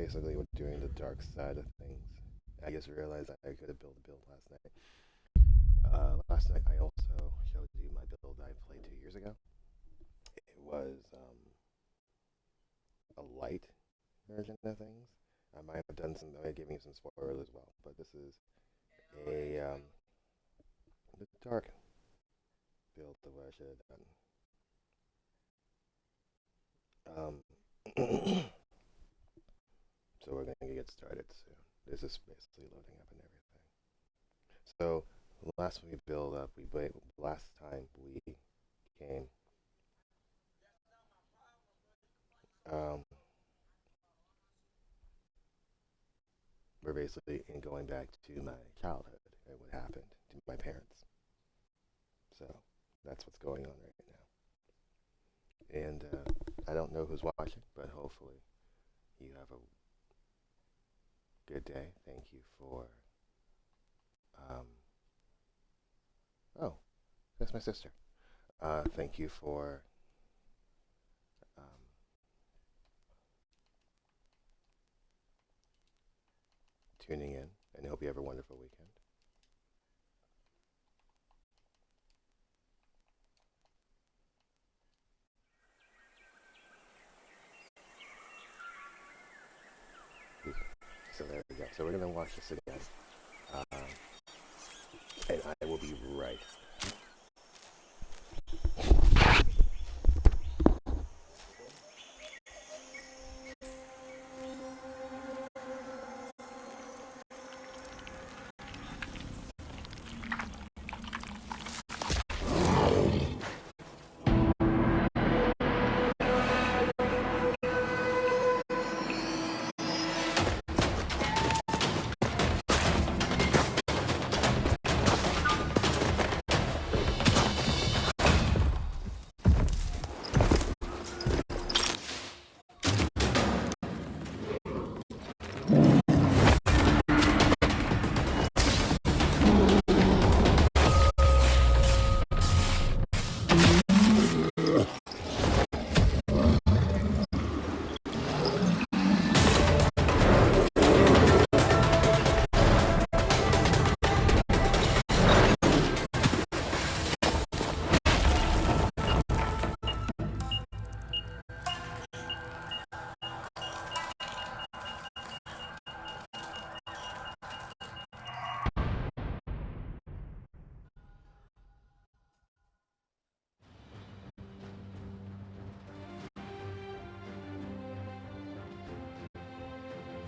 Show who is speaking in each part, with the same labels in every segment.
Speaker 1: basically doing the dark side of things. I just realized I could have built a build last night. Last night I also showed you my build I played 2 years ago. It was a light version of things. I might have done some. I might give you some spoilers as well, but this is a the dark build the way I should have done. So we're gonna get started soon. This is basically loading up and everything. So last we build up, last time we came. Um, we're basically in going back to my childhood and what happened to my parents. So that's what's going on right now. And I don't know who's watching, but hopefully you have a good day. Thank you for. Oh, that's my sister. Thank you for um, tuning in, and I hope you have a wonderful weekend. So there we go. So we're gonna watch this again, and I will be right.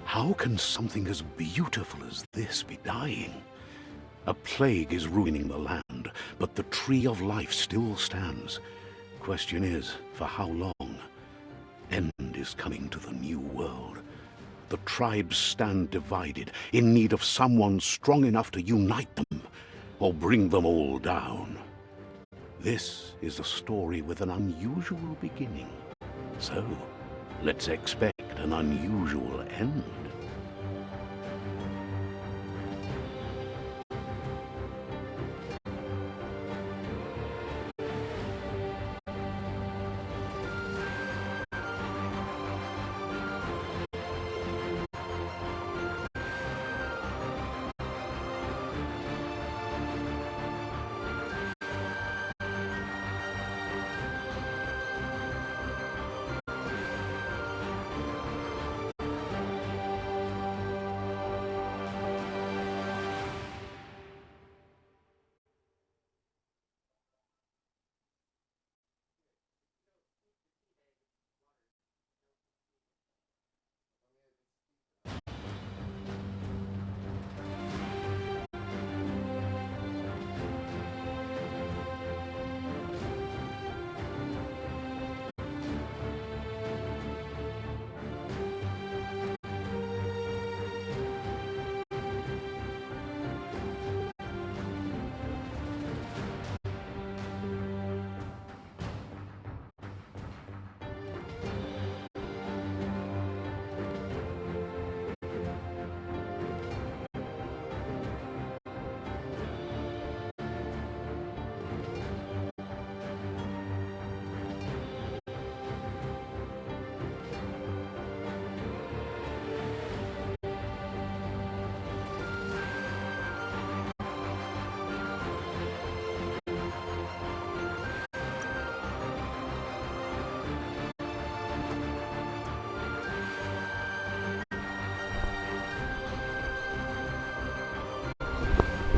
Speaker 2: How can something as beautiful as this be dying? A plague is ruining the land, but the tree of life still stands. Question is, for how long? End is coming to the new world. The tribes stand divided, in need of someone strong enough to unite them, or bring them all down. This is a story with an unusual beginning. So, let's expect an unusual end.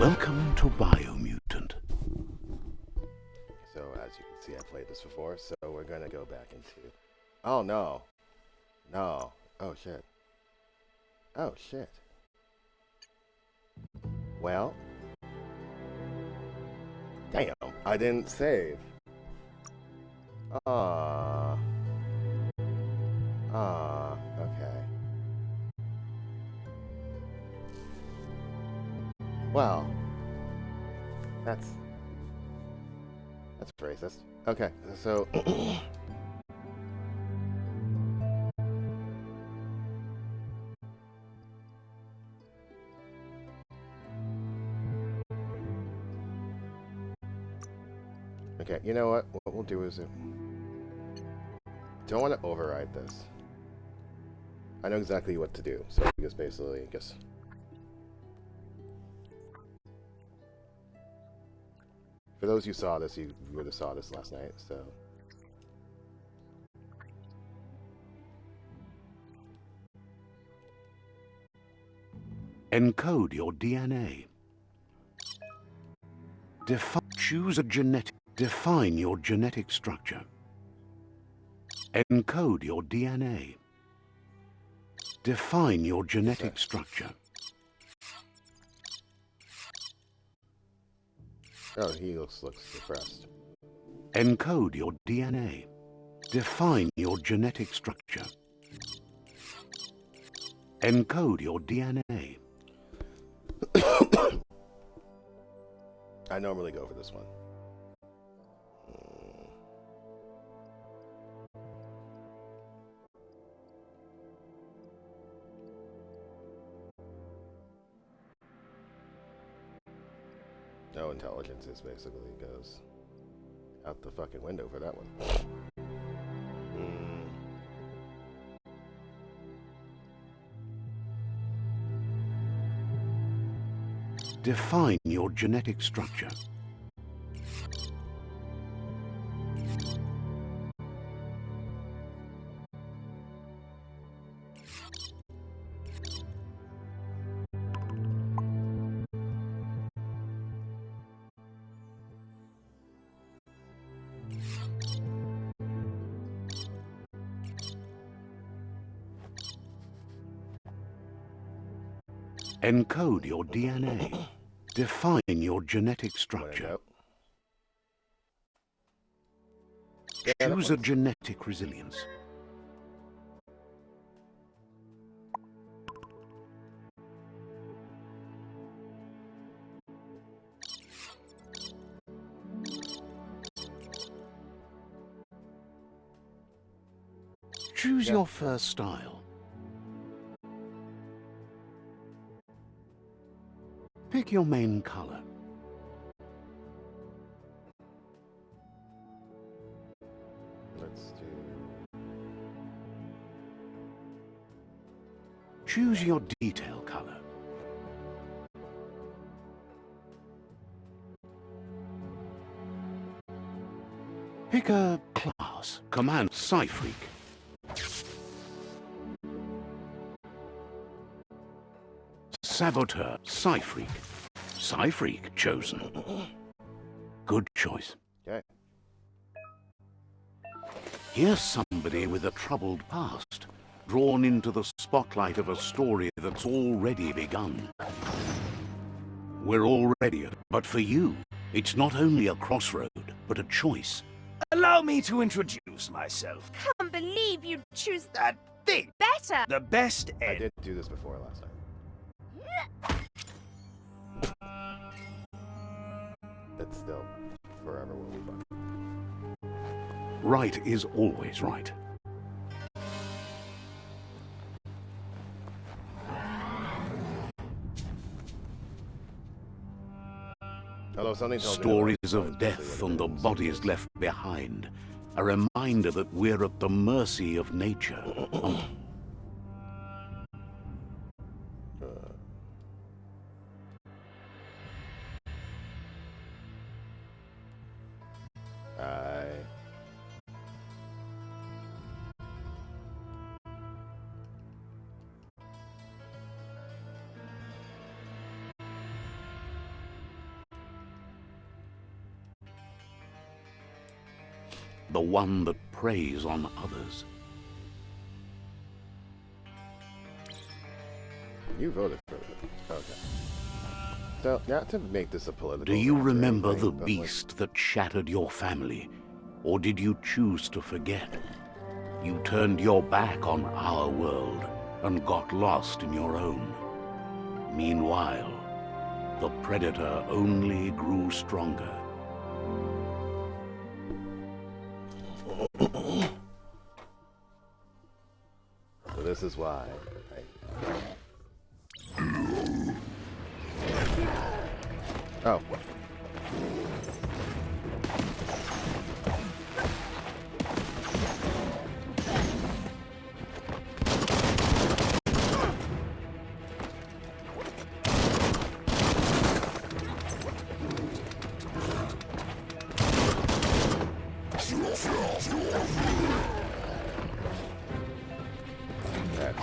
Speaker 2: Welcome to Biomutant.
Speaker 1: So as you can see, I played this before, so we're gonna go back into... Oh no. No. Oh shit. Oh shit. Well. Damn, I didn't save. Okay. Well. That's racist. Okay, so... Okay, you know what? What we'll do is... Don't want to override this. I know exactly what to do, so just basically just... For those who saw this, you would have saw this last night, so...
Speaker 2: Encode your DNA. Choose a genetic... Define your genetic structure. Encode your DNA. Define your genetic structure.
Speaker 1: Oh, he looks depressed.
Speaker 2: Encode your DNA. Define your genetic structure. Encode your DNA.
Speaker 1: I normally go for this one. No intelligence is basically goes out the fucking window for that one.
Speaker 2: Define your genetic structure. Encode your DNA. Define your genetic structure. Choose a genetic resilience. Choose your first style. Pick your main color.
Speaker 1: Let's do...
Speaker 2: Choose your detail color. Pick a class. Command Psyfreak. Saboteur, Psyfreak. Psyfreak chosen. Good choice.
Speaker 1: Okay.
Speaker 2: Here's somebody with a troubled past, drawn into the spotlight of a story that's already begun. We're already, but for you, it's not only a crossroad, but a choice.
Speaker 3: Allow me to introduce myself.
Speaker 4: Can't believe you'd choose
Speaker 3: That thing.
Speaker 4: better.
Speaker 3: The best
Speaker 1: I
Speaker 3: end.
Speaker 1: did do this before last night. That still forever will be fun.
Speaker 2: Right is always right.
Speaker 1: Although something tells me
Speaker 2: Stories
Speaker 1: that
Speaker 2: of death and the bodies left behind. A reminder that we're at the mercy of nature. the one that preys on others.
Speaker 1: You voted for it. Okay. So, not to make this a political...
Speaker 2: Do you
Speaker 1: rant or
Speaker 2: remember
Speaker 1: anything,
Speaker 2: the
Speaker 1: but, like,
Speaker 2: beast that shattered your family? Or did you choose to forget? You turned your back on our world and got lost in your own. Meanwhile, the predator only grew stronger.
Speaker 1: So this is why Oh. That's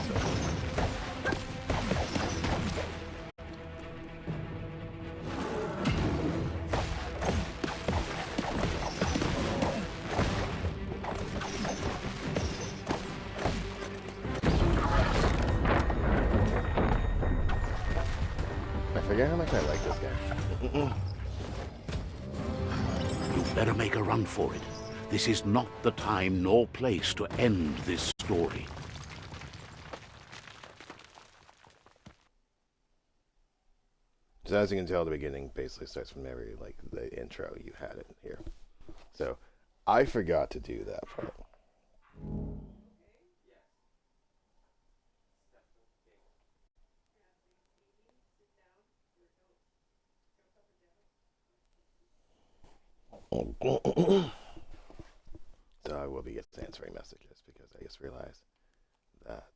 Speaker 1: I forget how much I like this game.
Speaker 2: You better make a run for it. This is not the time nor place to end this story.
Speaker 1: So as you can tell, the beginning basically starts from every, like, the intro you had it here. So I forgot to do that part. So I will be answering messages because I just realized that.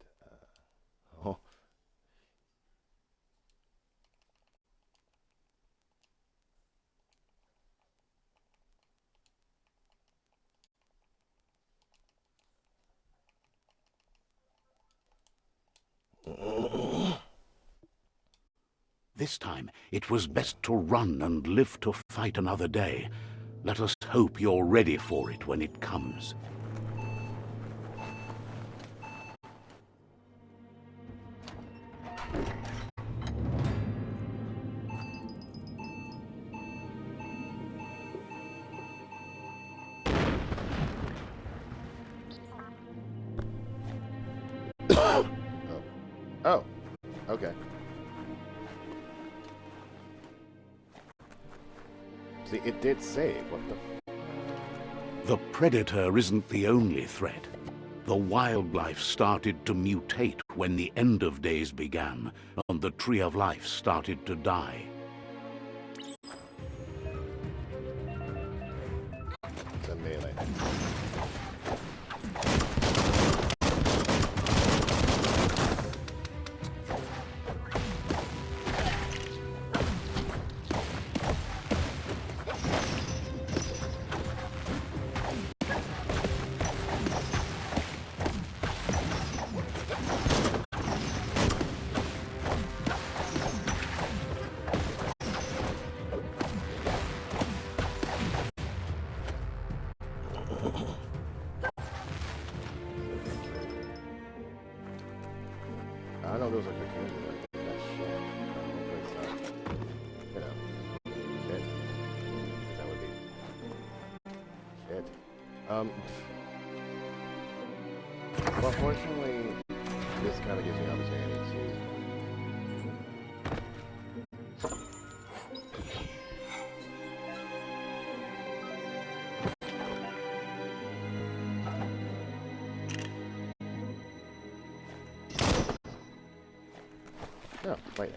Speaker 1: Oh.
Speaker 2: This time, it was best to run and live to fight another day. Let us hope you're ready for it when it comes.
Speaker 1: Oh, okay. See, it did save. What the?
Speaker 2: The predator isn't the only threat. The wildlife started to mutate when the end of days began, and the tree of life started to die.
Speaker 1: It's a melee. I know those are cocoons, but that shit. Hopefully it's not, you know, shit. That would be shit. Well, fortunately, this kind of gives me an opportunity to. No, wait.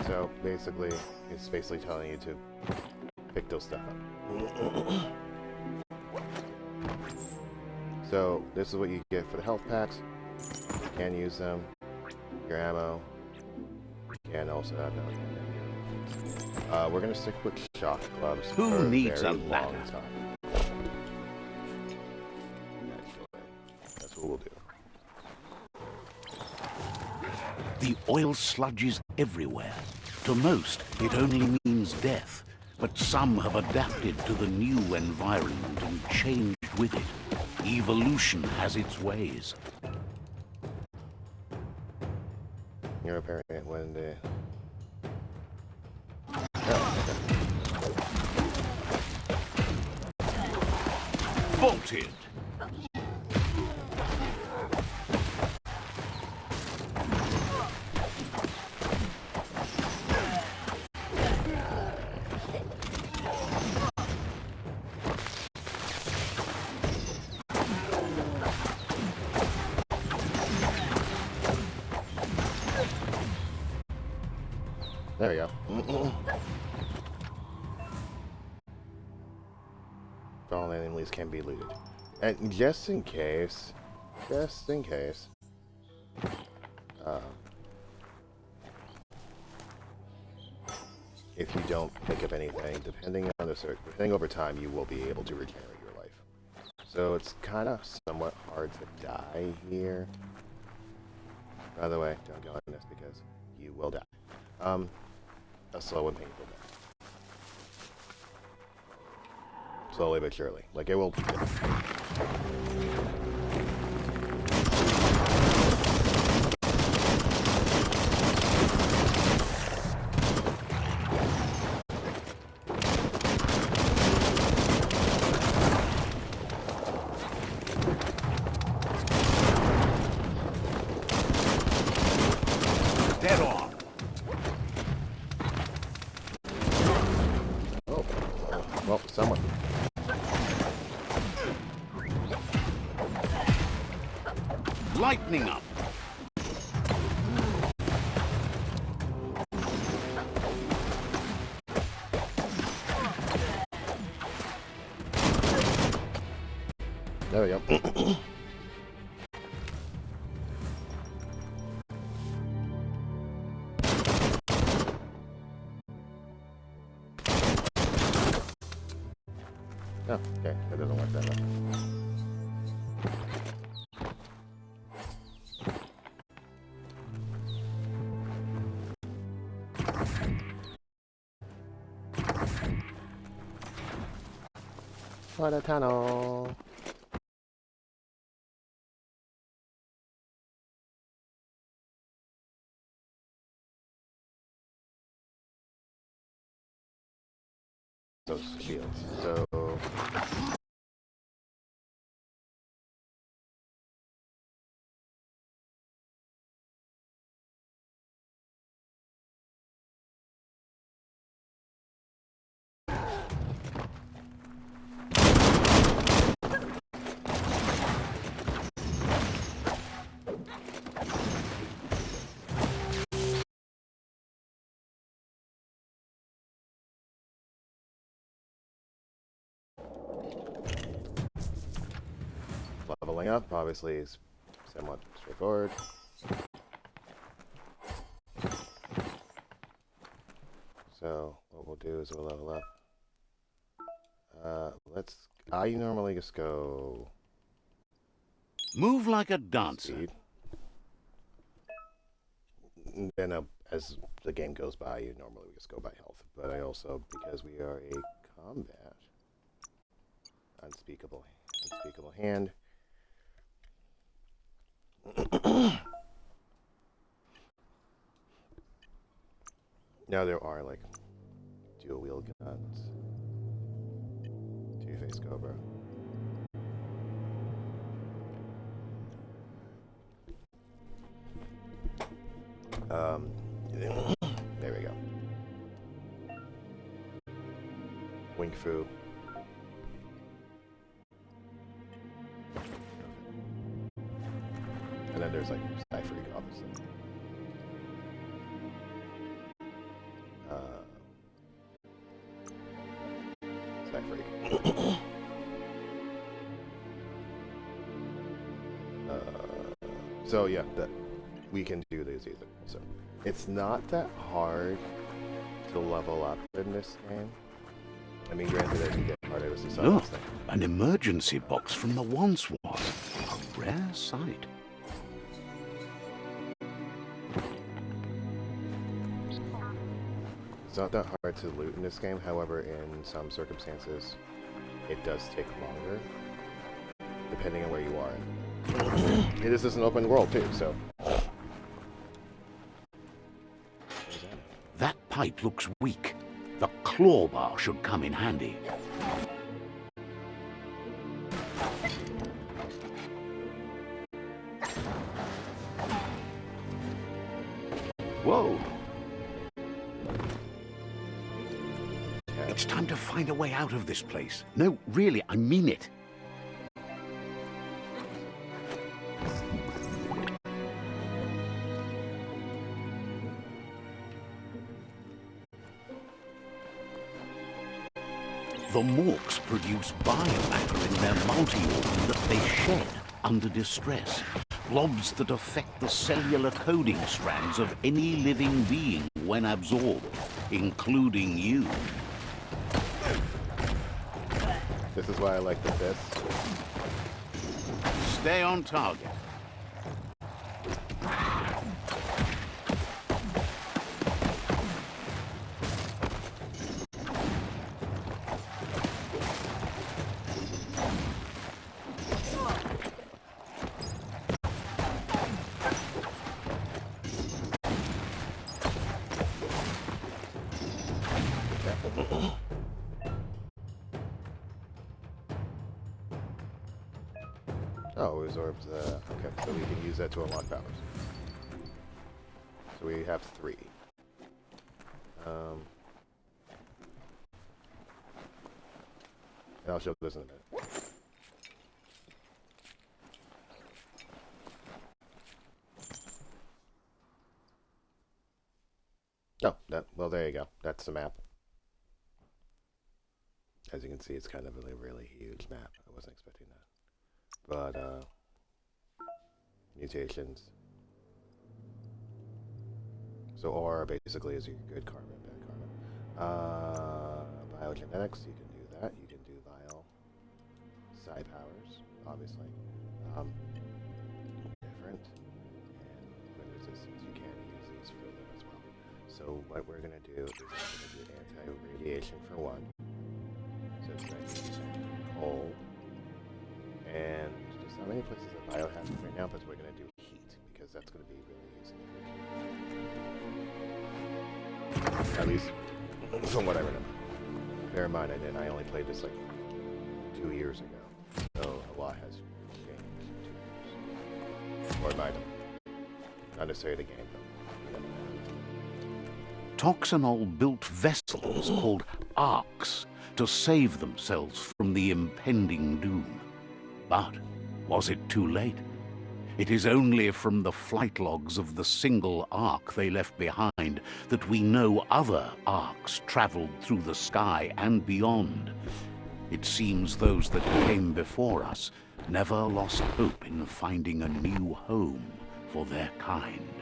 Speaker 1: So basically, it's basically telling you to pick those stuff up. So this is what you get for the health packs. You can use them. Your ammo. You can also have them. We're gonna stick with shock gloves
Speaker 2: Who
Speaker 1: for a
Speaker 2: needs
Speaker 1: very
Speaker 2: a
Speaker 1: long
Speaker 2: ladder?
Speaker 1: time. Actually, that's what we'll do.
Speaker 2: The oil sludge is everywhere. To most, it only means death, but some have adapted to the new environment and changed with it. Evolution has its ways.
Speaker 1: You're a parent when the...
Speaker 2: Bolted!
Speaker 1: There we go. Fallen enemies can be looted. And just in case, if you don't pick up anything, depending over time, you will be able to regenerate your life. So it's kind of somewhat hard to die here. By the way, don't go on this because you will die. A slow and painful death. Slowly but surely. Like, it will...
Speaker 2: Dead on!
Speaker 1: Oh. Well, someone.
Speaker 2: Lightning up!
Speaker 1: There we go. Oh, okay. That doesn't work that way. What a tunnel. Those shields. So... leveling up, obviously, is somewhat straightforward. So, what we'll do is we'll level up. I normally just go...
Speaker 2: Move like a dancer.
Speaker 1: Speed. Then, as the game goes by, you normally just go by health. But I also, because we are a combat, unspeakable hand. Now there are like dual wheel guns, two-face cobra. There we go. Wing Fu. And then there's like Sky Freak, obviously. Sky Freak. So yeah, that we can do these either. So it's not that hard to level up in this game. I mean, granted, as you get harder, this is
Speaker 2: Look,
Speaker 1: thing.
Speaker 2: an emergency box from the once was. A rare sight.
Speaker 1: It's not that hard to loot in this game, however, in some circumstances, it does take longer, depending on where you are. It is just an open world, too, so...
Speaker 2: That pipe looks weak. The claw bar should come in handy. Whoa! It's time to find a way out of this place. No, really, I mean it. The Morks produce biomatter in their multi-organ that they shed under distress. Blobs that affect the cellular coding strands of any living being when absorbed, including you.
Speaker 1: This is why I like the fist.
Speaker 2: Stay on target.
Speaker 1: Oh, it absorbs, okay, so we can use that to unlock powers. So we have 3. And I'll show this in a minute. Oh, well, there you go. That's the map. As you can see, it's kind of a really huge map. I wasn't expecting that. But, mutations. So OR basically is your good karma, bad karma. Biogenetics, you can do that. You can do vial psi powers, obviously. Different. And wind resistance, you can use these for them as well. So what we're going to do is we're going to do anti-radiation for 1. So it's going to use coal. And just not many places that bio have right now, but we're going to do heat, because that's going to be really easy. At least, from what I remember. Bear in mind, I only played this like 2 years ago, so a lot has changed in 2 years. Or might have. Not necessarily the game, but you know.
Speaker 2: Toxanol built vessels called arcs to save themselves from the impending doom. But was it too late? It is only from the flight logs of the single ark they left behind that we know other arks traveled through the sky and beyond. It seems those that came before us never lost hope in finding a new home for their kind.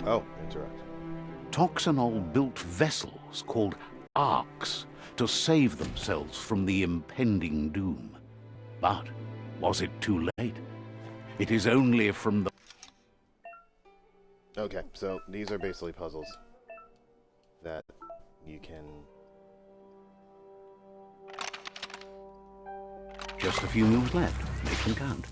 Speaker 1: Oh, interact.
Speaker 2: Toxanol built vessels called arcs to save themselves from the impending doom. But was it too late? It is only from the...
Speaker 1: Okay, so these are basically puzzles that you can...
Speaker 2: Just a few moves left. Make them count.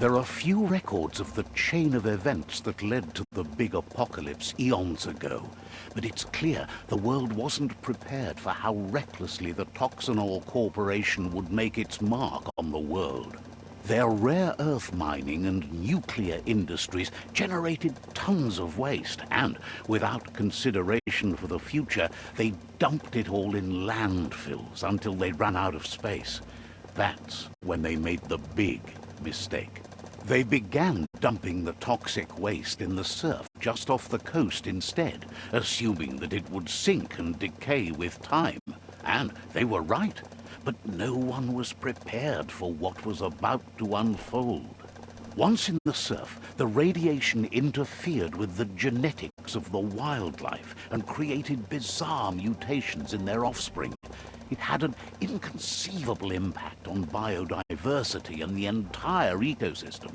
Speaker 2: There are few records of the chain of events that led to the big apocalypse eons ago, but it's clear the world wasn't prepared for how recklessly the Toxanol Corporation would make its mark on the world. Their rare earth mining and nuclear industries generated tons of waste, and without consideration for the future, they dumped it all in landfills until they ran out of space. That's when they made the big mistake. They began dumping the toxic waste in the surf just off the coast instead, assuming that it would sink and decay with time. And they were right, but no one was prepared for what was about to unfold. Once in the surf, the radiation interfered with the genetics of the wildlife and created bizarre mutations in their offspring. It had an inconceivable impact on biodiversity and the entire ecosystem.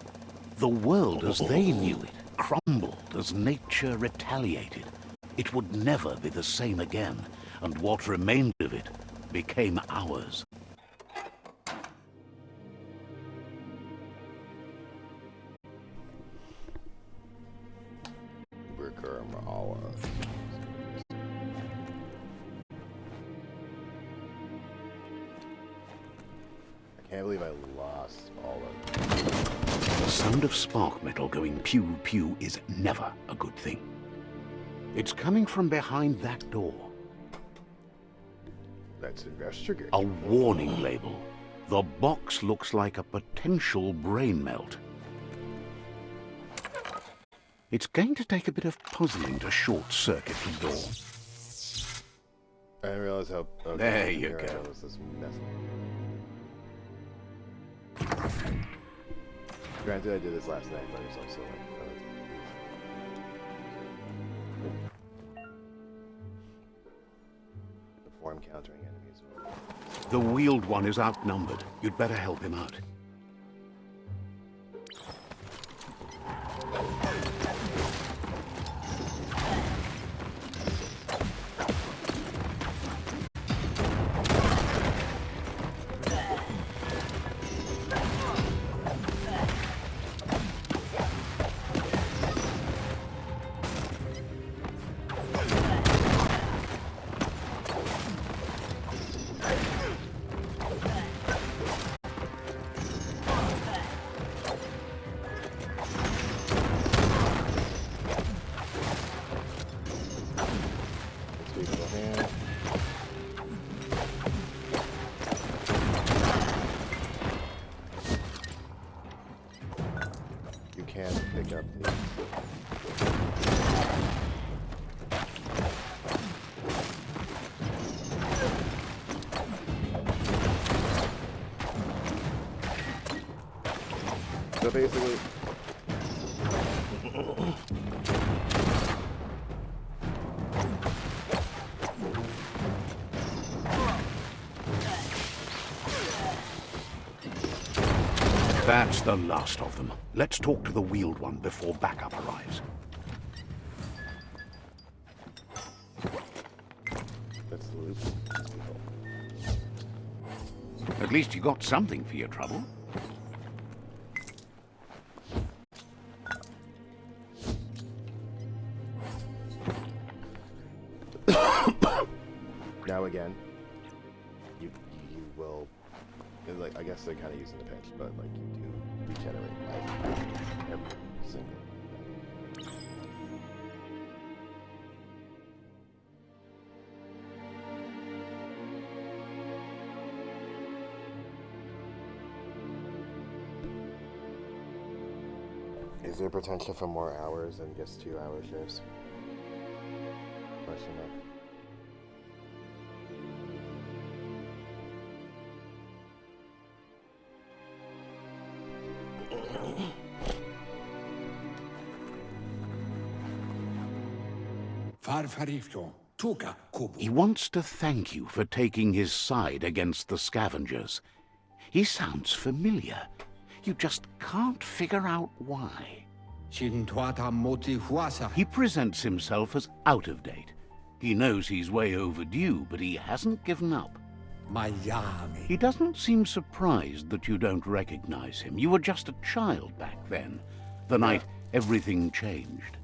Speaker 2: The world as they knew it crumbled as nature retaliated. It would never be the same again, and what remained of it became ours.
Speaker 1: Became ours. I can't believe I lost all of it.
Speaker 2: The sound of spark metal going pew-pew is never a good thing. It's coming from behind that door.
Speaker 1: Let's investigate.
Speaker 2: A warning label. The box looks like a potential brain melt. It's going to take a bit of puzzling to short-circuit the door.
Speaker 1: I didn't realize how... Okay,
Speaker 2: There you
Speaker 1: here I
Speaker 2: go.
Speaker 1: was this mess. Granted, I did this last night, but it's also like... before I'm countering enemies.
Speaker 2: The wheeled one is outnumbered. You'd better help him out.
Speaker 1: You can pick up the... So basically...
Speaker 2: That's the last of them. Let's talk to the wheeled one before backup arrives.
Speaker 1: That's the loop.
Speaker 2: At least you got something for your trouble.
Speaker 1: Now again, you will... Like, I guess they're kind of using the pinch, but like you do regenerate life after every single. Is there potential for more hours than just 2-hour shifts? Question mark.
Speaker 2: He wants to thank you for taking his side against the scavengers. He sounds familiar. You just can't figure out why. He presents himself as out of date. He knows he's way overdue, but he hasn't given up.
Speaker 5: Miami.
Speaker 2: He doesn't seem surprised that you don't recognize him. You were just a child back then, the night everything changed.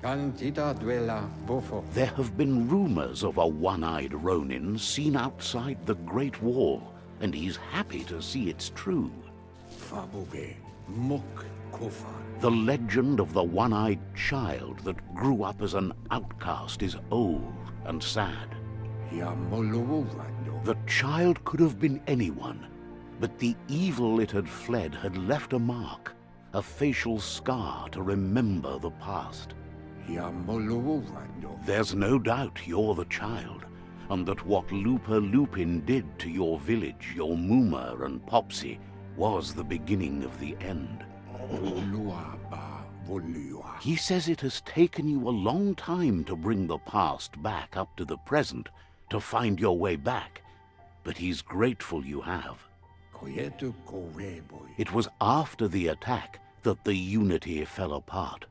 Speaker 5: Candida duela buffo.
Speaker 2: There have been rumors of a one-eyed Ronin seen outside the Great Wall, and he's happy to see it's true.
Speaker 5: Fabuge muk kofan.
Speaker 2: The legend of the one-eyed child that grew up as an outcast is old and sad.
Speaker 5: Yamoluwando.
Speaker 2: The child could have been anyone, but the evil it had fled had left a mark, a facial scar to remember the past.
Speaker 5: Yamoluwando.
Speaker 2: There's no doubt you're the child, and that what Lupa Lupin did to your village, your Muma and Popsy, was the beginning of the end.
Speaker 5: Uluaba volua.
Speaker 2: He says it has taken you a long time to bring the past back up to the present, to find your way back, but he's grateful you have.
Speaker 5: Koyetu koreboy.
Speaker 2: It was after the attack that the unity fell apart.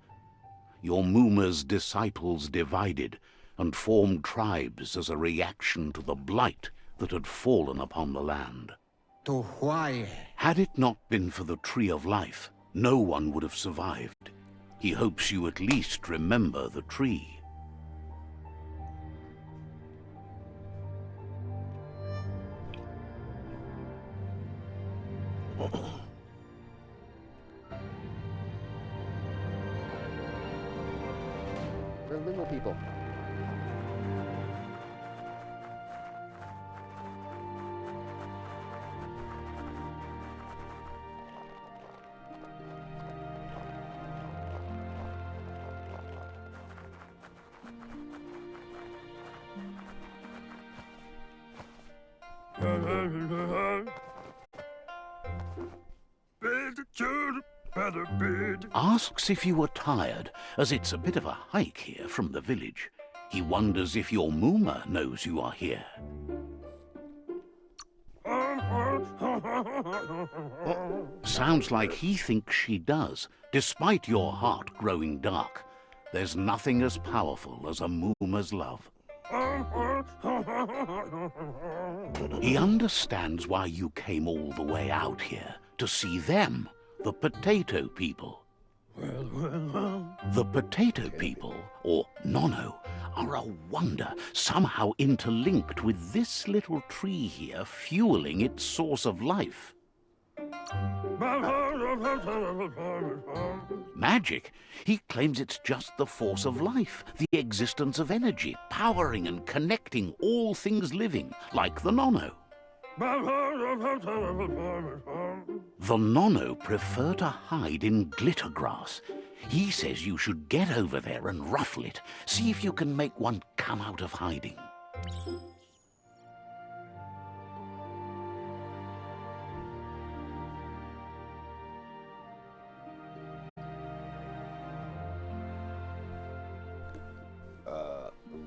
Speaker 2: Your Muma's disciples divided and formed tribes as a reaction to the blight that had fallen upon the land.
Speaker 5: To Hawaii.
Speaker 2: Had it not been for the Tree of Life, no one would have survived. He hopes you at least remember the tree.
Speaker 1: We're little people.
Speaker 2: Asks if you were tired, as it's a bit of a hike here from the village. He wonders if your Muma knows you are here. Sounds like he thinks she does, despite your heart growing dark. There's nothing as powerful as a Muma's love. He understands why you came all the way out here, to see them, the potato people. The potato people, or Nono, are a wonder, somehow interlinked with this little tree here fueling its source of life. Magic? He claims it's just the force of life, the existence of energy, powering and connecting all things living, like the Nono. The Nono prefer to hide in glitter grass. He says you should get over there and ruffle it. See if you can make one come out of hiding.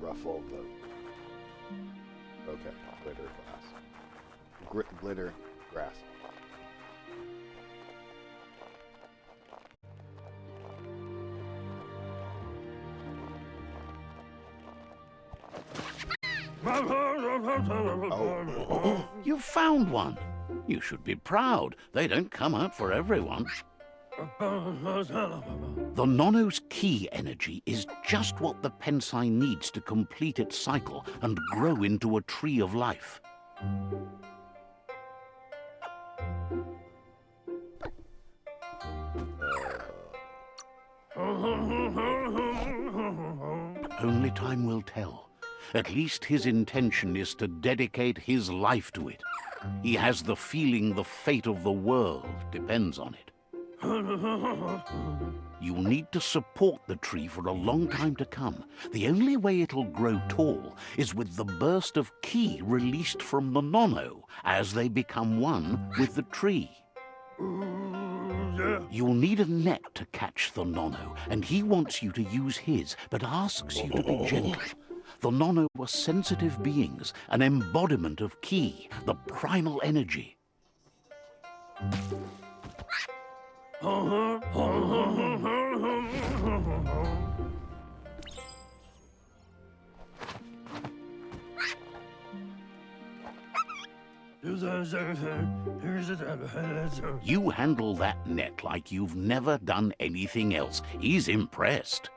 Speaker 1: Ruffle the... Okay, glitter glass. Glitter grass. Oh.
Speaker 2: You found one. You should be proud. They don't come out for everyone. The Nono's key energy is just what the Pensai needs to complete its cycle and grow into a tree of life. Only time will tell. At least his intention is to dedicate his life to it. He has the feeling the fate of the world depends on it. You'll need to support the tree for a long time to come. The only way it'll grow tall is with the burst of ki released from the Nono as they become one with the tree. You'll need a net to catch the Nono, and he wants you to use his, but asks you to be gentle. The Nono are sensitive beings, an embodiment of ki, the primal energy. You handle that net like you've never done anything else. He's impressed.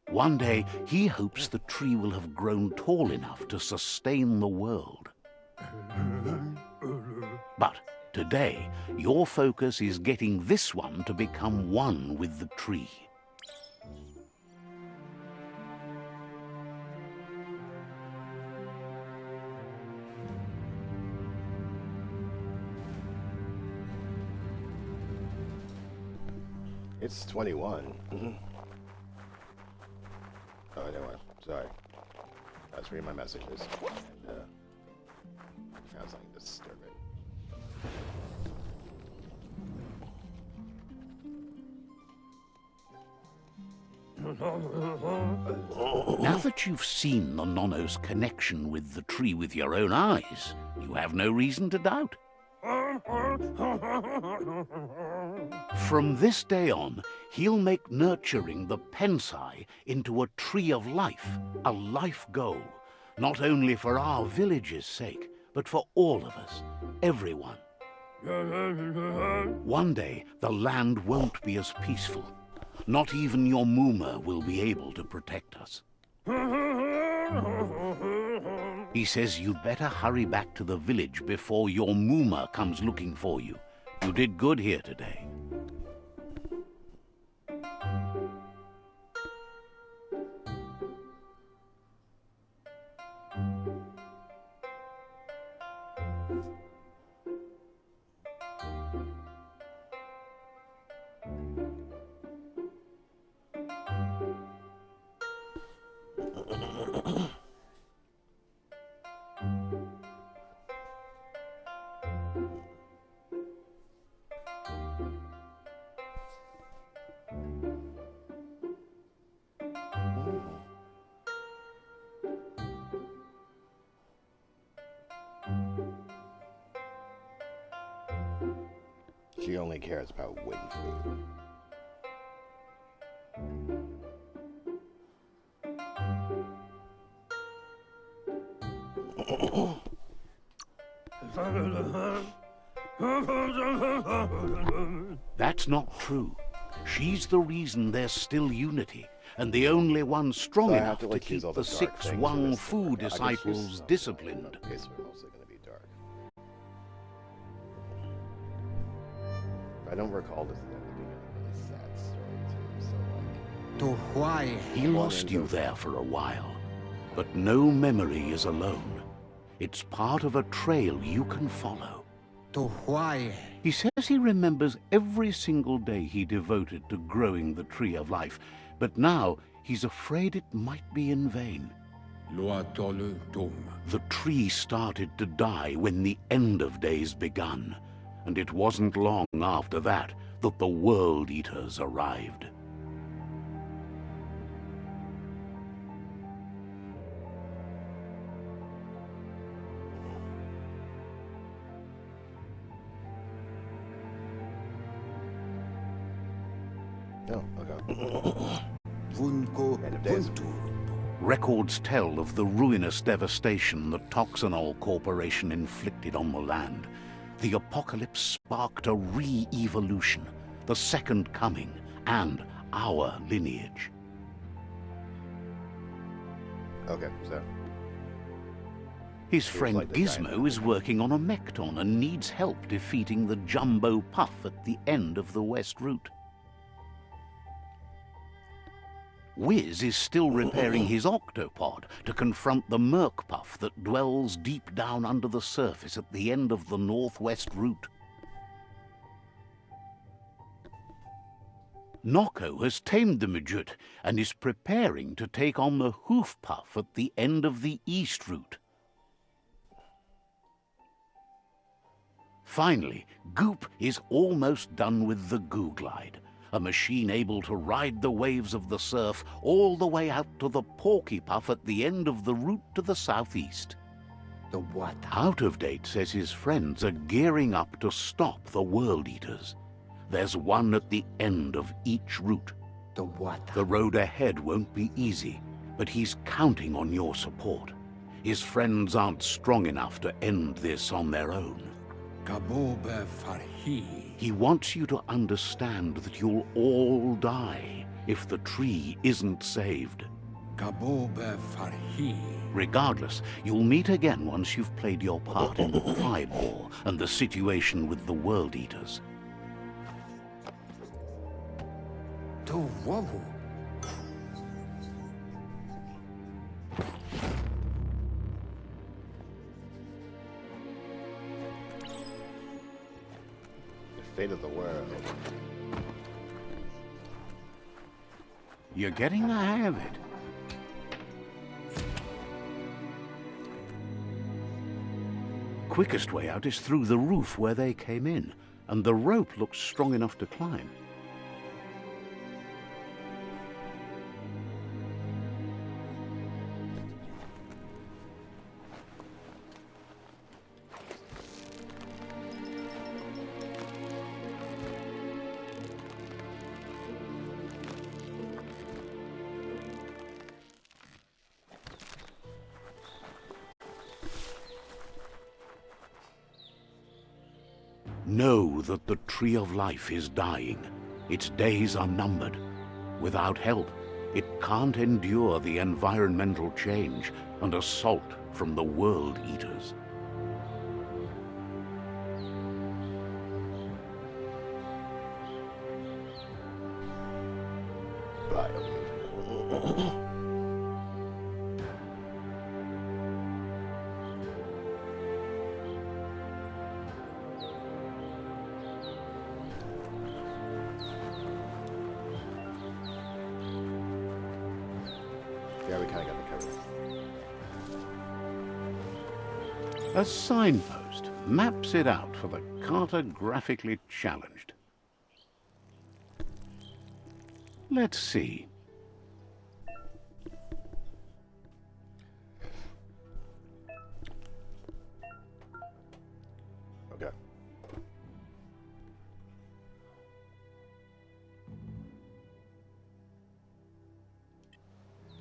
Speaker 2: One day, he hopes the tree will have grown tall enough to sustain the world. But today, your focus is getting this one to become one with the tree.
Speaker 1: It's 21. Oh, never mind. Sorry. I was reading my messages and found something disturbing.
Speaker 2: Now that you've seen the Nonno's connection with the tree with your own eyes, you have no reason to doubt. From this day on, he'll make nurturing the Pensai into a tree of life, a life goal, not only for our village's sake, but for all of us, everyone. One day, the land won't be as peaceful. Not even your Mmmm will be able to protect us. He says you'd better hurry back to the village before your Mmmm comes looking for you. You did good here today.
Speaker 1: She only cares about wing food.
Speaker 2: That's not true. She's the reason there's still unity, and the only one strong
Speaker 1: So I
Speaker 2: enough
Speaker 1: have to,
Speaker 2: to
Speaker 1: like,
Speaker 2: keep
Speaker 1: use all
Speaker 2: the
Speaker 1: the dark
Speaker 2: 6
Speaker 1: things for
Speaker 2: Wang
Speaker 1: this.
Speaker 2: Fu
Speaker 1: I could choose
Speaker 2: disciples
Speaker 1: something.
Speaker 2: disciplined.
Speaker 1: Okay, so we're mostly gonna be dark. I don't recall this being a really sad story too, so like
Speaker 5: To why?
Speaker 2: He lost you there for a while, but no memory is alone. It's part of a trail you can follow.
Speaker 5: To why?
Speaker 2: He says he remembers every single day he devoted to growing the tree of life, but now he's afraid it might be in vain.
Speaker 5: Loa tolu dum.
Speaker 2: The tree started to die when the end of days begun, and it wasn't long after that that the World Eaters arrived.
Speaker 1: no, okay.
Speaker 5: Vunko
Speaker 1: End of days.
Speaker 5: vuntu.
Speaker 2: Records tell of the ruinous devastation the Toxanol Corporation inflicted on the land. The apocalypse sparked a re-evolution, the second coming, and our lineage.
Speaker 1: Okay, so
Speaker 2: His
Speaker 1: Seems
Speaker 2: friend
Speaker 1: like the giant
Speaker 2: Gizmo is working on a Mekton and needs help defeating the Jumbo Puff at the end of the West Route. Wiz is still repairing his octopod to confront the Merc Puff that dwells deep down under the surface at the end of the Northwest Route. Nocco has tamed the Midget and is preparing to take on the Hoof Puff at the end of the East Route. Finally, Goop is almost done with the Goo Glide, a machine able to ride the waves of the surf all the way out to the Porky Puff at the end of the route to the southeast.
Speaker 5: The water.
Speaker 2: Out of Date says his friends are gearing up to stop the World Eaters. There's one at the end of each route.
Speaker 5: The water.
Speaker 2: The road ahead won't be easy, but he's counting on your support. His friends aren't strong enough to end this on their own.
Speaker 5: Kabobe farhi.
Speaker 2: He wants you to understand that you'll all die if the tree isn't saved.
Speaker 5: Kabobe farhi.
Speaker 2: Regardless, you'll meet again once you've played your part in the Pride War and the situation with the World Eaters.
Speaker 5: To wawu.
Speaker 1: The fate of the world.
Speaker 2: You're getting the hang of it. Quickest way out is through the roof where they came in, and the rope looks strong enough to climb. Know that the Tree of Life is dying. Its days are numbered. Without help, it can't endure the environmental change and assault from the World Eaters.
Speaker 1: Yeah, we kind of got the cover.
Speaker 2: A signpost maps it out for the cartographically challenged. Let's see.
Speaker 1: Okay.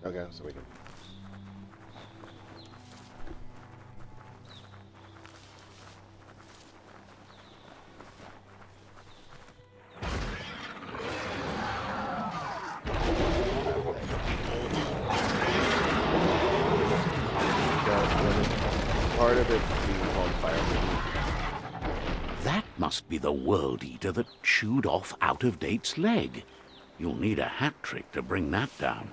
Speaker 1: Okay, so we can. Part of it being called fire.
Speaker 2: That must be the World Eater that chewed off Out-of-Date's leg. You'll need a hat trick to bring that down.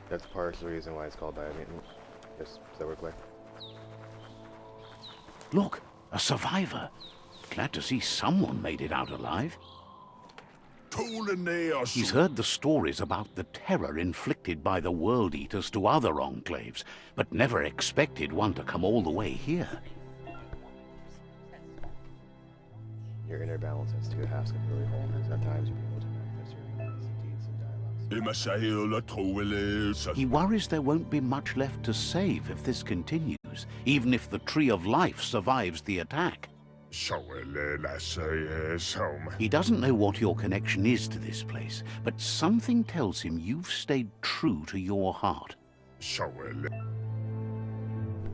Speaker 1: That's partially the reason why it's called biomutant. Yes, does that work clear?
Speaker 2: Look, a survivor. Glad to see someone made it out alive. He's heard the stories about the terror inflicted by the World Eaters to other enclaves, but never expected one to come all the way here.
Speaker 1: Your inner balance has two halves completely wholeness. At times you'll be able to manifest your deeds and dialogues.
Speaker 2: He worries there won't be much left to save if this continues, even if the Tree of Life survives the attack. He doesn't know what your connection is to this place, but something tells him you've stayed true to your heart.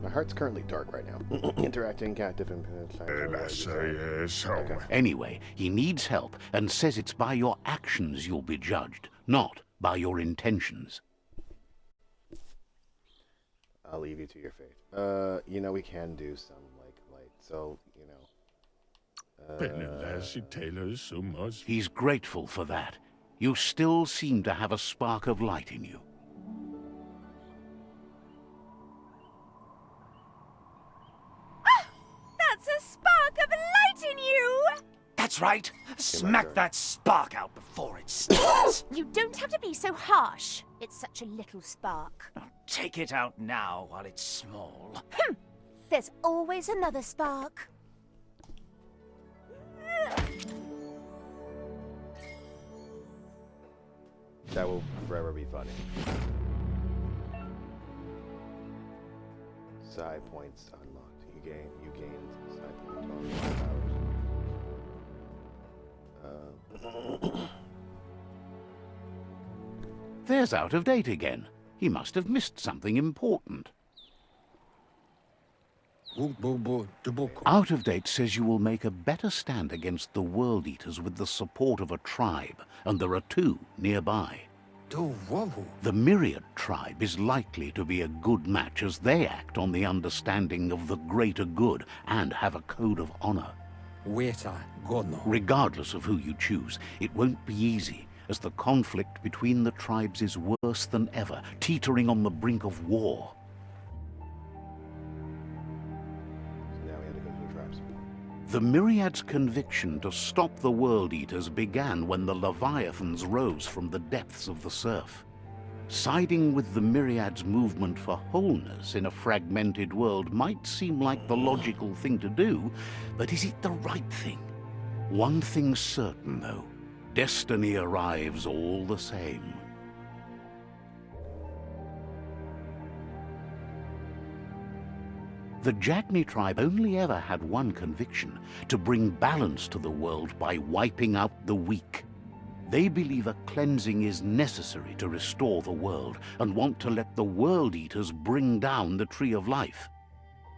Speaker 1: My heart's currently dark right now. Interacting, captive, and okay.
Speaker 2: Anyway, he needs help and says it's by your actions you'll be judged, not by your intentions.
Speaker 1: I'll leave you to your fate. You know, we can do some, like, light, so, you know.
Speaker 2: He's grateful for that. You still seem to have a spark of light in you.
Speaker 4: That's a spark of light in you!
Speaker 3: That's right. Smack that spark out before it starts.
Speaker 4: You don't have to be so harsh. It's such a little spark.
Speaker 3: Take it out now while it's small.
Speaker 4: There's always another spark.
Speaker 1: That will forever be funny. Side points unlocked. You gain side points on powers.
Speaker 2: There's Out of Date again. He must have missed something important. Out of Date says you will make a better stand against the World Eaters with the support of a tribe, and there are 2 nearby. The Myriad tribe is likely to be a good match, as they act on the understanding of the greater good and have a code of honor. Regardless of who you choose, it won't be easy, as the conflict between the tribes is worse than ever, teetering on the brink of war.
Speaker 1: So now we had to go to the tribes.
Speaker 2: The Myriad's conviction to stop the World Eaters began when the Leviathans rose from the depths of the surf. Siding with the Myriad's movement for wholeness in a fragmented world might seem like the logical thing to do, but is it the right thing? One thing's certain, though. Destiny arrives all the same. The Jagni tribe only ever had one conviction: to bring balance to the world by wiping out the weak. They believe a cleansing is necessary to restore the world, and want to let the World Eaters bring down the Tree of Life.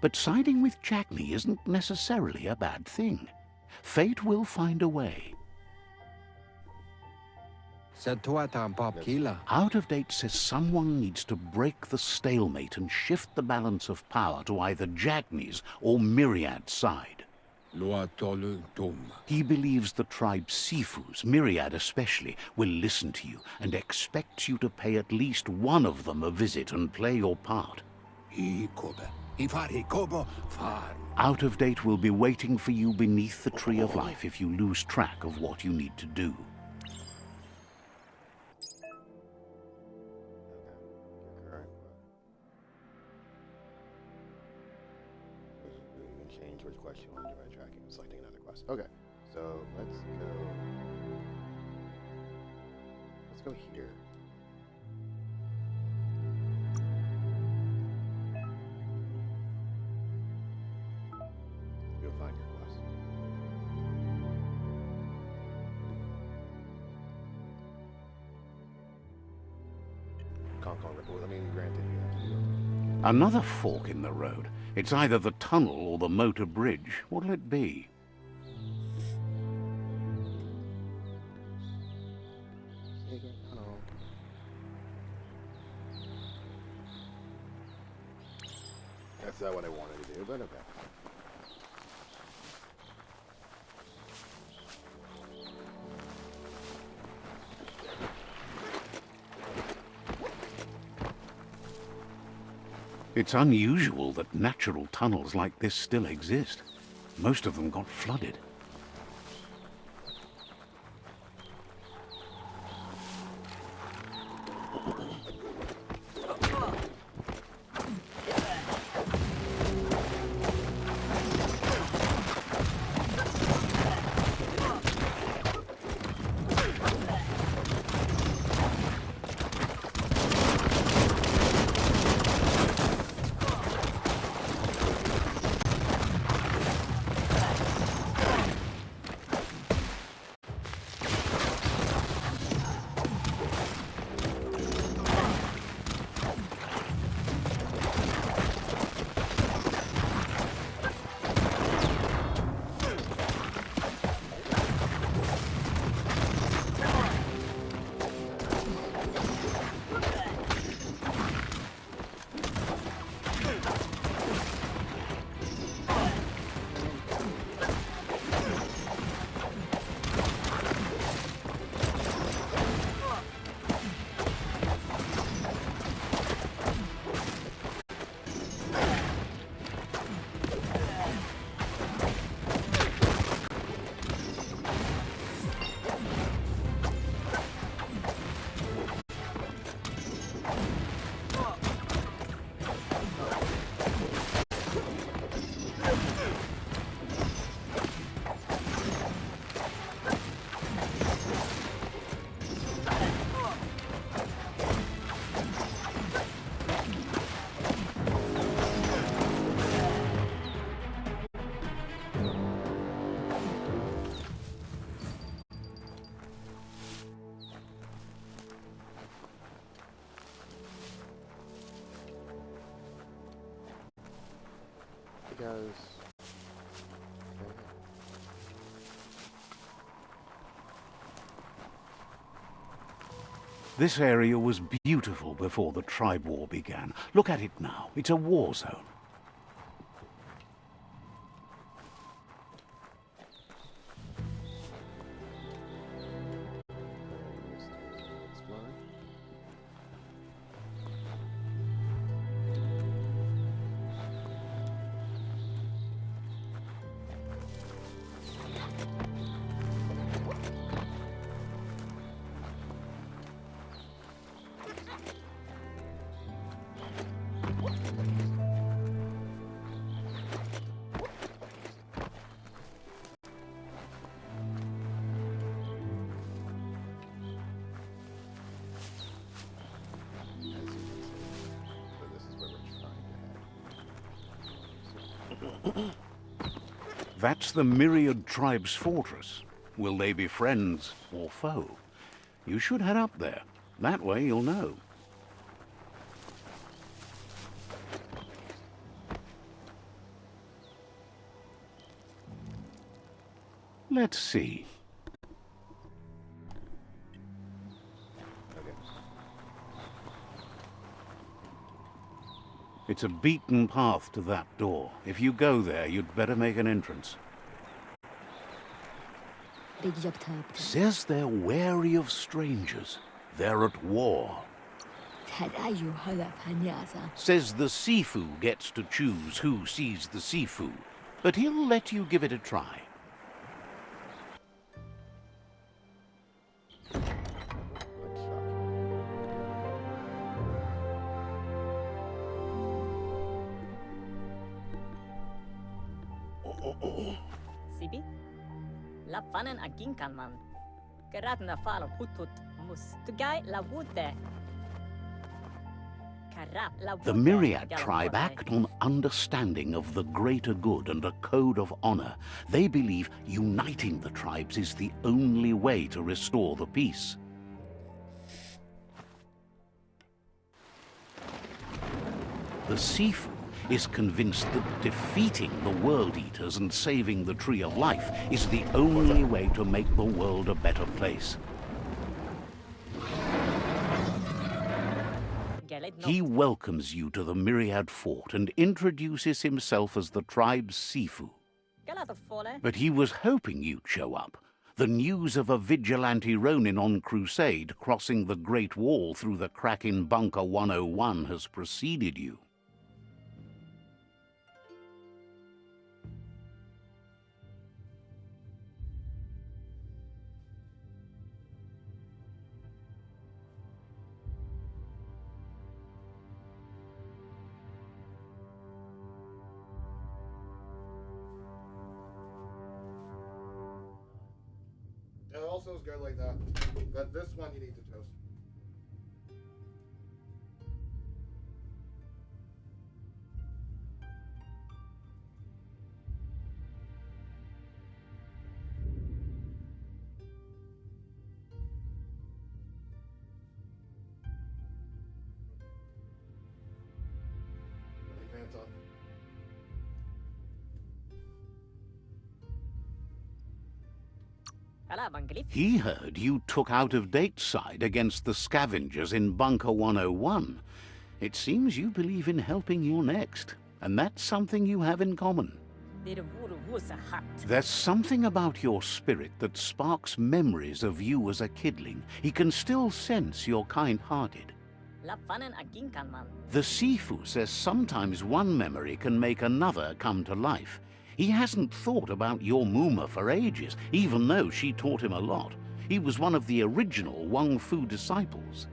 Speaker 2: But siding with Jagni isn't necessarily a bad thing. Fate will find a way. Out of Date says someone needs to break the stalemate and shift the balance of power to either Jagni's or Myriad's side. He believes the tribe Sifus, Myriad especially, will listen to you and expects you to pay at least one of them a visit and play your part. Out of Date will be waiting for you beneath the Tree of Life if you lose track of what you need to do.
Speaker 1: Change which quest you want to do by tracking and selecting another quest. Okay, so let's go here. Go find your quest. Well, I mean, granted, you have to do it.
Speaker 2: Another fork in the road. It's either the tunnel or the motor bridge. What'll it be?
Speaker 1: That's not what I wanted to do, but okay.
Speaker 2: It's unusual that natural tunnels like this still exist. Most of them got flooded. This area was beautiful before the tribe war began. Look at it now. It's a war zone.
Speaker 1: Explore. As you can see, so this is where we're trying to head.
Speaker 2: That's the Myriad Tribe's fortress. Will they be friends or foe? You should head up there. That way you'll know. Let's see.
Speaker 1: Okay.
Speaker 2: It's a beaten path to that door. If you go there, you'd better make an entrance. Says they're wary of strangers. They're at war. Says the Sifu gets to choose who sees the Sifu, but he'll let you give it a try.
Speaker 1: Like shock.
Speaker 6: Sibi? Lapanen aginkan man. Gerat na falo putut mus. Tugai la wute.
Speaker 2: The Myriad tribe act on understanding of the greater good and a code of honor. They believe uniting the tribes is the only way to restore the peace. The Sifu is convinced that defeating the World Eaters and saving the Tree of Life is the only way to make the world a better place. He welcomes you to the Myriad Fort and introduces himself as the tribe's Sifu. But he was hoping you'd show up. The news of a vigilante Ronin on crusade crossing the Great Wall through the crack in Bunker 101 has preceded you.
Speaker 1: It also is good like that. But this one you need to toast. Put your pants on.
Speaker 2: He heard you took out-of-date side against the scavengers in Bunker 101. It seems you believe in helping your next, and that's something you have in common. There's something about your spirit that sparks memories of you as a kidling. He can still sense you're kind-hearted. The Sifu says sometimes one memory can make another come to life. He hasn't thought about your Muma for ages, even though she taught him a lot. He was one of the original Wang Fu disciples.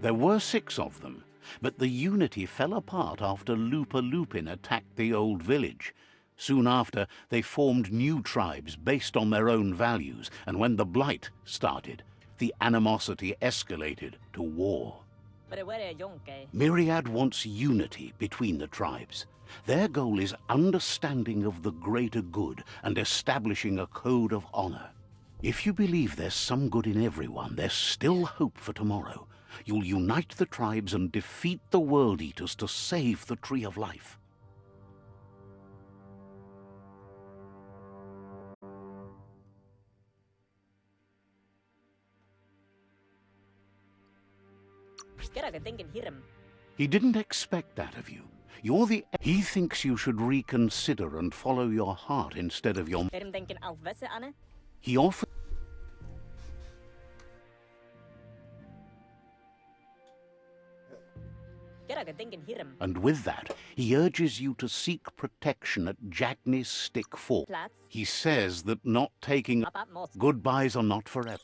Speaker 2: There were 6 of them, but the unity fell apart after Lupa Lupin attacked the old village. Soon after, they formed new tribes based on their own values, and when the Blight started, the animosity escalated to war. Myriad wants unity between the tribes. Their goal is understanding of the greater good and establishing a code of honor. If you believe there's some good in everyone, there's still hope for tomorrow. You'll unite the tribes and defeat the World Eaters to save the Tree of Life. He didn't expect that of you. You're the... He thinks you should reconsider and follow your heart instead of your... He often... And with that, he urges you to seek protection at Jagni's Stick Fort. He says that not taking... Goodbyes are not forever.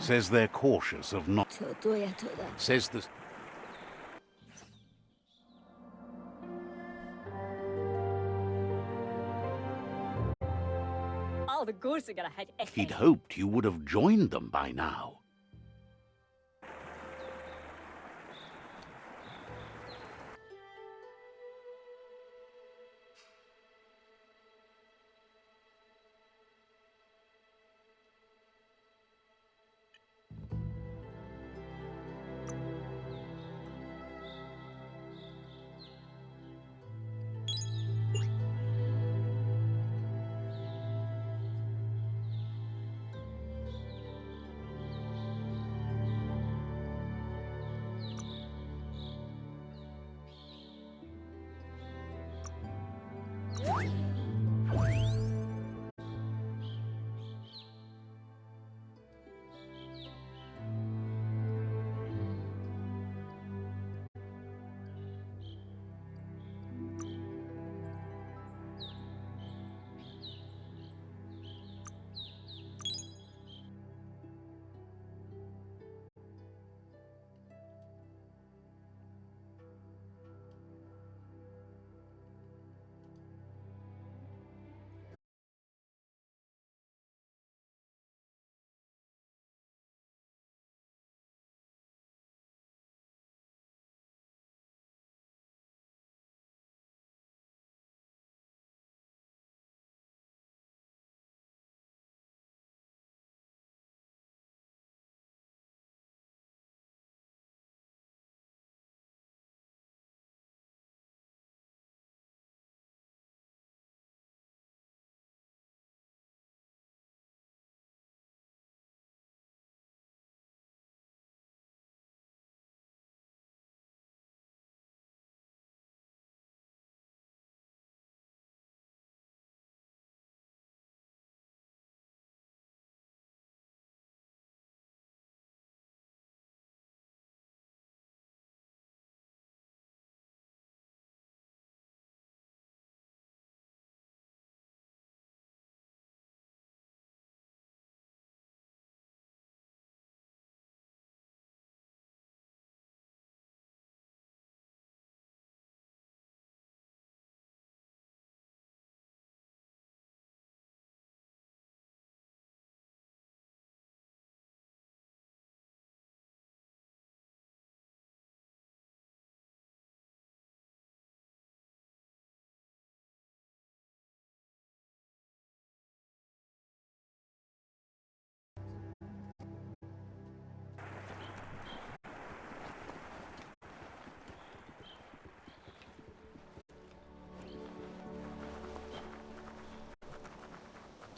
Speaker 2: Says they're cautious of not... Says the... He'd hoped you would have joined them by now.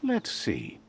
Speaker 2: Let's see.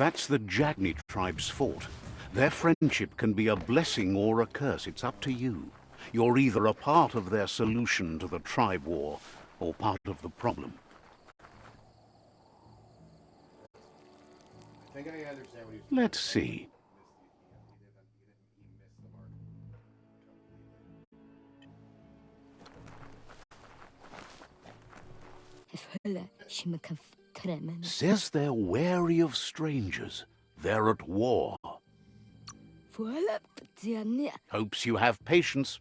Speaker 2: That's the Jagni tribe's fort. Their friendship can be a blessing or a curse. It's up to you. You're either a part of their solution to the tribe war, or part of the problem.
Speaker 1: I think I understand what he's
Speaker 2: Let's see. Says they're wary of strangers. They're at war. Hopes you have patience.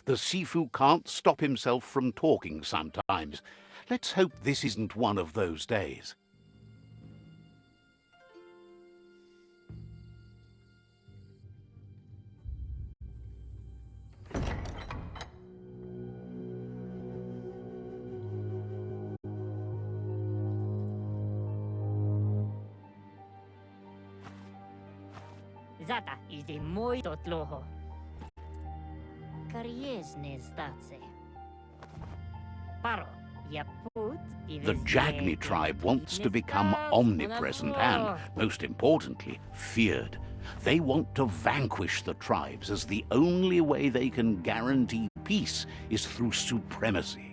Speaker 2: The Sifu can't stop himself from talking sometimes. Let's hope this isn't one of those days.
Speaker 6: Zata is the muy totloho. Kariesne zdace. Paro, yaput.
Speaker 2: The Jagni tribe wants to become omnipresent and, most importantly, feared. They want to vanquish the tribes, as the only way they can guarantee peace is through supremacy.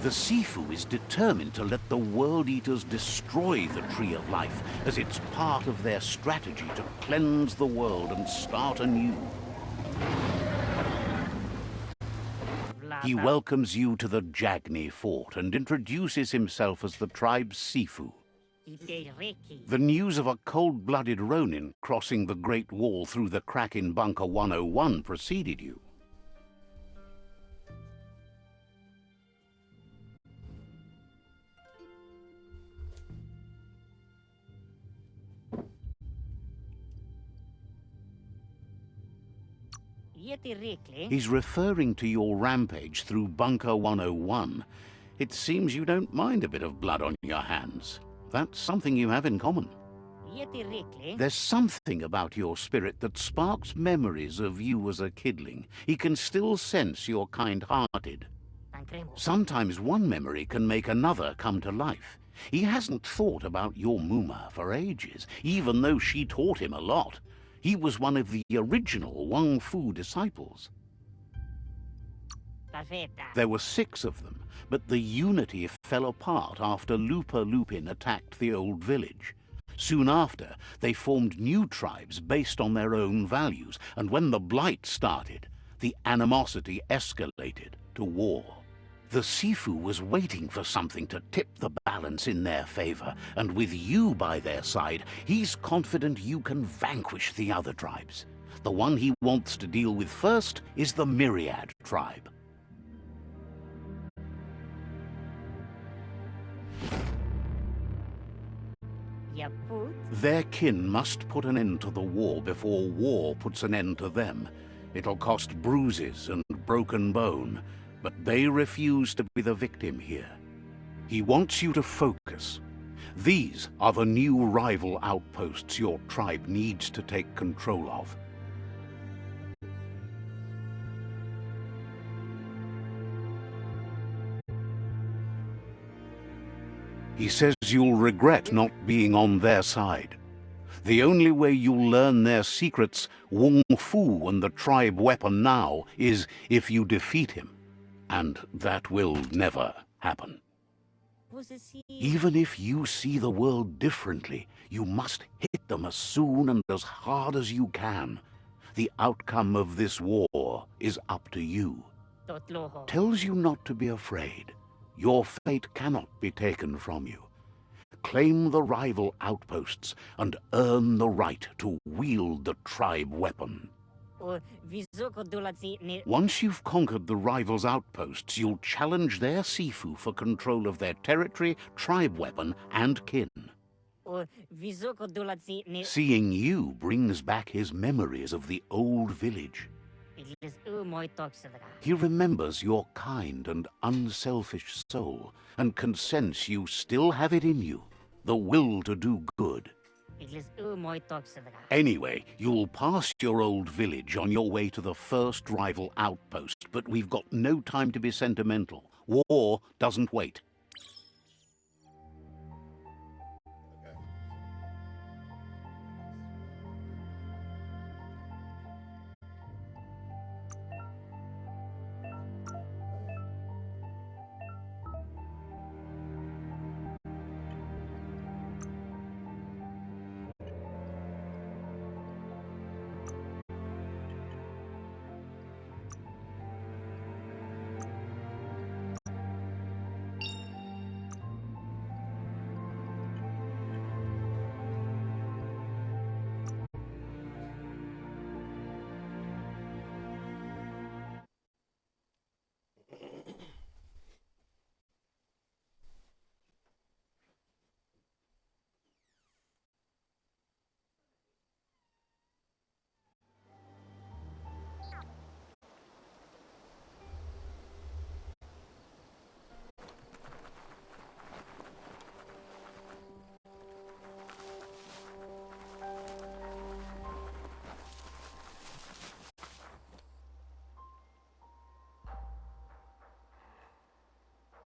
Speaker 2: The Sifu is determined to let the World Eaters destroy the Tree of Life, as it's part of their strategy to cleanse the world and start anew. He welcomes you to the Jagni fort and introduces himself as the tribe's Sifu. The news of a cold-blooded Ronin crossing the Great Wall through the crack in Bunker 101 preceded you. He's referring to your rampage through Bunker 101. It seems you don't mind a bit of blood on your hands. That's something you have in common. There's something about your spirit that sparks memories of you as a kidling. He can still sense you're kind-hearted. Sometimes one memory can make another come to life. He hasn't thought about your Muma for ages, even though she taught him a lot. He was one of the original Wang Fu disciples. There were 6 of them, but the unity fell apart after Lupa Lupin attacked the old village. Soon after, they formed new tribes based on their own values, and when the Blight started, the animosity escalated to war. The Sifu was waiting for something to tip the balance in their favor, and with you by their side, he's confident you can vanquish the other tribes. The one he wants to deal with first is the Myriad tribe. Their kin must put an end to the war before war puts an end to them. It'll cost bruises and broken bone, but they refuse to be the victim here. He wants you to focus. These are the new rival outposts your tribe needs to take control of. He says you'll regret not being on their side. The only way you'll learn their secrets, Wung Fu and the tribe weapon now, is if you defeat him. And that will never happen. Even if you see the world differently, you must hit them as soon and as hard as you can. The outcome of this war is up to you. Tells you not to be afraid. Your fate cannot be taken from you. Claim the rival outposts and earn the right to wield the tribe weapon. Once you've conquered the rivals' outposts, you'll challenge their Sifu for control of their territory, tribe weapon, and kin. Seeing you brings back his memories of the old village. He remembers your kind and unselfish soul, and can sense you still have it in you, the will to do good. Anyway, you'll pass your old village on your way to the first rival outpost, but we've got no time to be sentimental. War doesn't wait.